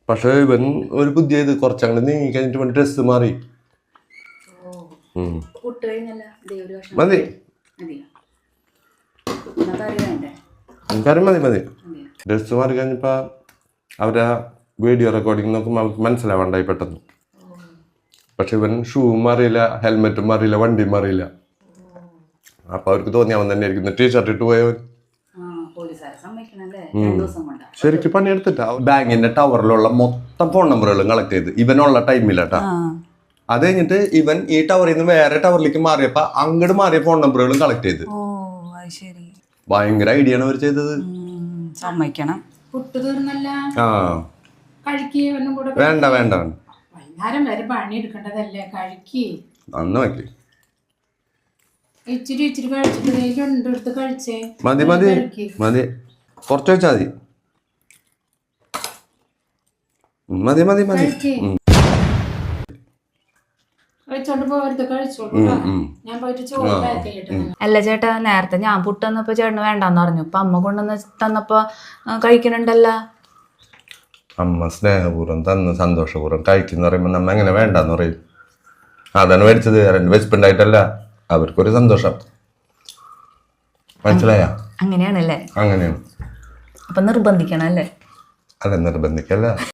പക്ഷെ ഇവൻ ഒരു പുതിയത് കുറച്ചങ്ങനെ നീങ്ങി കഴിഞ്ഞിട്ട് ഇവൻ ഡ്രസ്സ് മാറി. മതി കറി മതി മതി. ഡ്രസ്സ് മാറി കഴിഞ്ഞപ്പോ അവരെ വീഡിയോ റെക്കോർഡിങ് നോക്കുമ്പോൾ അവർക്ക് മനസ്സിലാവണ്ടായി പെട്ടെന്ന്. പക്ഷെ ഇവൻ ഷൂവും മാറിയില്ല, ഹെൽമെറ്റും മാറിയില്ല, വണ്ടിയും മാറിയില്ല. അപ്പൊ അവർക്ക് തോന്നി അവൻ തന്നെ ആയിരിക്കും ടീഷർട്ട് ഇട്ട് പോയവൻ. ശരിക്കും പണിയെടുത്തിട്ടാ ബാങ്കിന്റെ ടവറിലുള്ള മൊത്തം ഫോൺ നമ്പറുകളും കളക്ട് ചെയ്ത് ഇവനുള്ള ടൈമിലാട്ടാ. അത് കഴിഞ്ഞിട്ട് ഇവൻ ഈ ടവറിൽ നിന്ന് വേറെ ടവറിലേക്ക് മാറിയപ്പോ അങ്ങോട്ട് മാറിയ ഫോൺ നമ്പറുകളും കളക്ട് ചെയ്ത്. ഭയങ്കര ഐഡിയ ആണ് അവർ ചെയ്തത്. വേണ്ട വേണ്ട അന്ന് വയ്ക്ക്. മതി മതി മതി കുറച്ച് വെച്ചാ മതി മതി മതി മതി. അല്ല ചേട്ടാ, നേരത്തെ ഞാൻ പുട്ട് തന്നപ്പോ ചേട്ടന് വേണ്ടാന്ന് പറഞ്ഞു. ഇപ്പൊ അമ്മ കൊണ്ടുവന്ന് തന്നപ്പോ കഴിക്കണുണ്ടല്ലോ. അമ്മ സ്നേഹപൂർവ്വം തന്ന് സന്തോഷപൂർവ്വം കഴിക്കുന്ന പറയുമ്പോ നമ്മ എങ്ങനെ വേണ്ടാന്ന് പറയും? അതാണ് മേടിച്ചത്, വെച്ചിട്ടുണ്ടായിട്ടല്ല. അവർക്കൊരു സന്തോഷം. മനസ്സിലായ? അങ്ങനെയാണല്ലേ? അങ്ങനെയാണ്. അപ്പൊ നിർബന്ധിക്കണം അല്ലേ? അല്ല നിർബന്ധിക്കല്ല.